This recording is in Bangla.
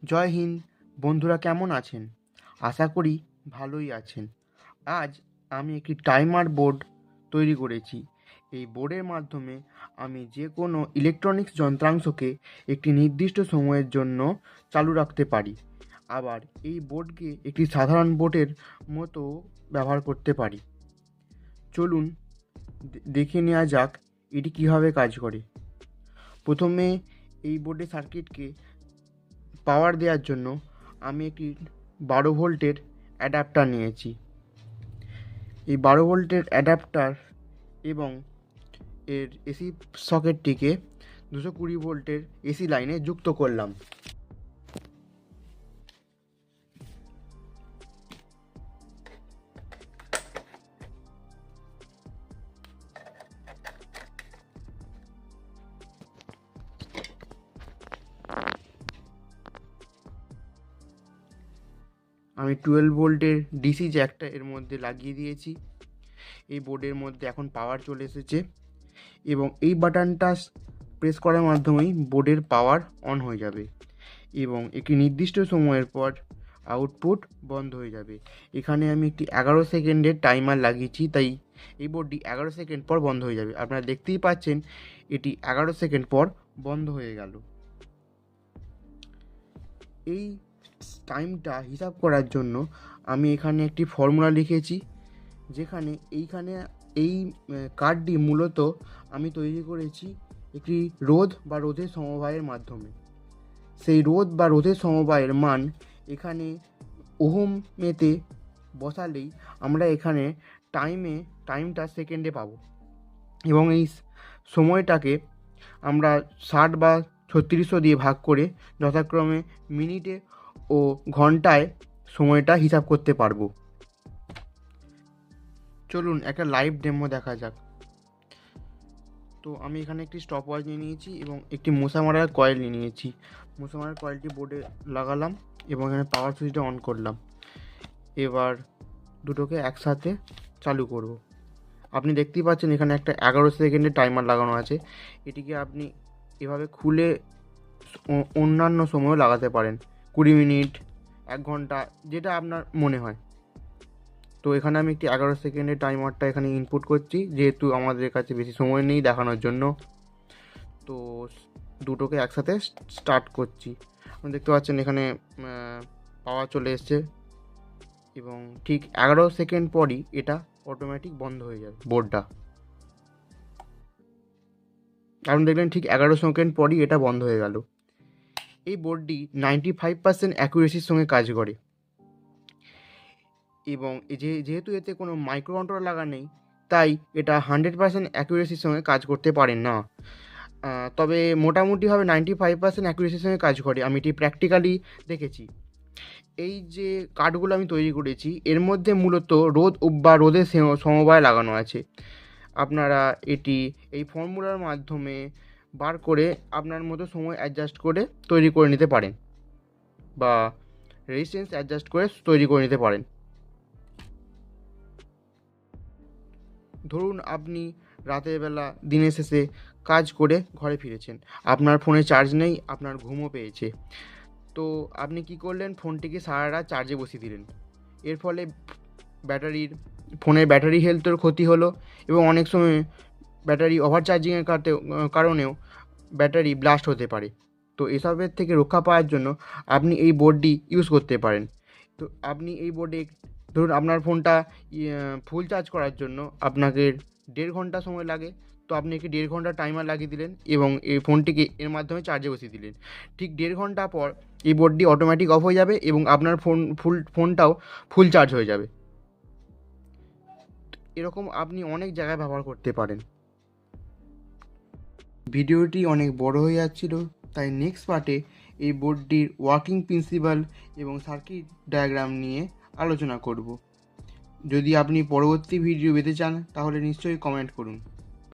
জয় হিন্দ। বন্ধুরা কেমন আছেন? আশা করি ভালোই আছেন। আজ আমি একটি টাইমার বোর্ড তৈরি করেছি। এই বোর্ডের মাধ্যমে আমি যে কোনো ইলেকট্রনিক্স যন্ত্রাংশকে একটি নির্দিষ্ট সময়ের জন্য চালু রাখতে পারি। আবার এই বোর্ডকে একটি সাধারণ বোর্ডের মতো ব্যবহার করতে পারি। চলুন দেখে নেওয়া যাক এটি কীভাবে কাজ করে। প্রথমে এই বোর্ডের সার্কিটকে পাওয়ার দেওয়ার জন্য আমি একটি 12 ভোল্টের অ্যাডাপ্টার নিয়েছি। এই 12 ভোল্টের অ্যাডাপ্টার এবং এর এসি সকেটটিকে 220 ভোল্টের এসি লাইনে যুক্ত করলাম। আমি 12 ভোল্টের ডিসি জ্যাকটা এর মধ্যে লাগিয়ে দিয়েছি। এই বোর্ডের মধ্যে এখন পাওয়ার চলে এসেছে এবং এই বাটনটা প্রেস করার মাধ্যমেই বোর্ডের পাওয়ার অন হয়ে যাবে এবং একটি নির্দিষ্ট সময়ের পর আউটপুট বন্ধ হয়ে যাবে। এখানে আমি একটি 11 সেকেন্ডের টাইমার লাগিয়েছি, তাই এই বোর্ডটি 11 সেকেন্ড পর বন্ধ হয়ে যাবে। আপনারা দেখতেই পাচ্ছেন এটি 11 সেকেন্ড পর বন্ধ হয়ে গেল। এই টাইমটা হিসাব করার জন্য আমি এখানে একটি ফর্মুলা লিখেছি, যেখানে এই কার্ডটি মূলত আমি তৈরি করেছি একটি রোধ বা রোধের সমবায়ের মাধ্যমে। সেই রোধ বা রোধের সমবায়ের মান এখানে ওহমেতে বসালেই আমরা এখানে টাইমটা সেকেন্ডে পাবো এবং এই সময়টাকে আমরা 60 বা 3600 দিয়ে ভাগ করে যথাক্রমে মিনিটে ও ঘন্টায় সময়টা হিসাব করতে পারবো। চলুন একটা লাইভ ডেমো দেখা যাক। তো আমি এখানে একটি স্টপ ওয়াচ নিয়ে নিয়েছি এবং একটি মশা মারার কয়েল নিয়ে নিয়েছি। মশা মারার কয়েলটি বোর্ডে লাগালাম এবং এখানে পাওয়ার সুইচটা অন করলাম। এবার দুটোকে একসাথে চালু করব। আপনি দেখতেই পাচ্ছেন এখানে একটা 11 সেকেন্ডের টাইমার লাগানো আছে। এটিকে আপনি এভাবে খুলে অন্যান্য সময়ও লাগাতে পারেন, 20 মিনিট, 1 ঘন্টা, যেটা আপনার মনে হয়। তো এখানে আমি একটি 11 সেকেন্ডের টাইমারটা এখানে ইনপুট করছি, যেহেতু আমাদের কাছে বেশি সময় নেই দেখানোর জন্য। তো দুটোকে একসাথে স্টার্ট করছি। আপনি দেখতে পাচ্ছেন এখানে পাওয়ার চলে এসছে এবং ঠিক 11 সেকেন্ড পরই এটা অটোমেটিক বন্ধ হয়ে যাবে বোর্ডটা। আপনি দেখলেন ঠিক 11 সেকেন্ড পরই এটা বন্ধ হয়ে গেল। এই বোর্ডটি 95% অ্যাকুরেসির সঙ্গে কাজ করে এবং যেহেতু এতে কোনো মাইক্রো কন্ট্রোলার লাগা নেই, তাই এটা 100% অ্যাকুরেসির সঙ্গে কাজ করতে পারে না। তবে মোটামুটিভাবে 95% অ্যাকুরেসির সঙ্গে কাজ করে। আমি এটি প্র্যাকটিক্যালি দেখেছি। এই যে কার্ডগুলো আমি তৈরি করেছি এর মধ্যে মূলত রোধ বা রোধের সমবায় লাগানো আছে। আপনারা এটি এই ফর্মুলার মাধ্যমে বার করে আপনার মতো সময় অ্যাডজাস্ট করে তৈরি করে নিতে পারেন বা রেজিস্ট্যান্স অ্যাডজাস্ট করে তৈরি করে নিতে পারেন। ধরুন আপনি রাতের বেলা দিনের শেষে কাজ করে ঘরে ফিরেছেন, আপনার ফোনে চার্জ নেই, আপনার ঘুমও পেয়েছে। তো আপনি কি করলেন, ফোনটিকে সারা রাত চার্জে বসিয়ে দিলেন। এর ফলে ফোনের ব্যাটারি হেলথের ক্ষতি হলো এবং অনেক সময় ব্যাটারি ওভার চার্জিংয়ের কারণেও ব্যাটারি ব্লাস্ট হতে পারে। তো এসবের থেকে রক্ষা পাওয়ার জন্য আপনি এই বোর্ডটি ইউজ করতে পারেন। তো আপনি এই বোর্ডে ধরুন আপনার ফোনটা ফুল চার্জ করার জন্য আপনাকে 1.5 ঘন্টা সময় লাগে। তো আপনি একটি 1.5 ঘন্টা টাইমার লাগিয়ে দিলেন এবং এই ফোনটিকে এর মাধ্যমে চার্জে বসিয়ে দিলেন। ঠিক 1.5 ঘন্টা পর এই বোর্ডটি অটোমেটিক অফ হয়ে যাবে এবং আপনার ফোনটাও ফুল চার্জ হয়ে যাবে। এরকম আপনি অনেক জায়গায় ব্যবহার করতে পারেন। ভিডিওটি অনেক বড় হয়ে যাচ্ছিল, তাই নেক্সট পার্টে এই বোর্ডটির ওয়ার্কিং প্রিন্সিপাল এবং সার্কিট ডায়াগ্রাম নিয়ে আলোচনা করব। যদি আপনি পরবর্তী ভিডিও পেতে চান তাহলে নিশ্চয়ই কমেন্ট করুন।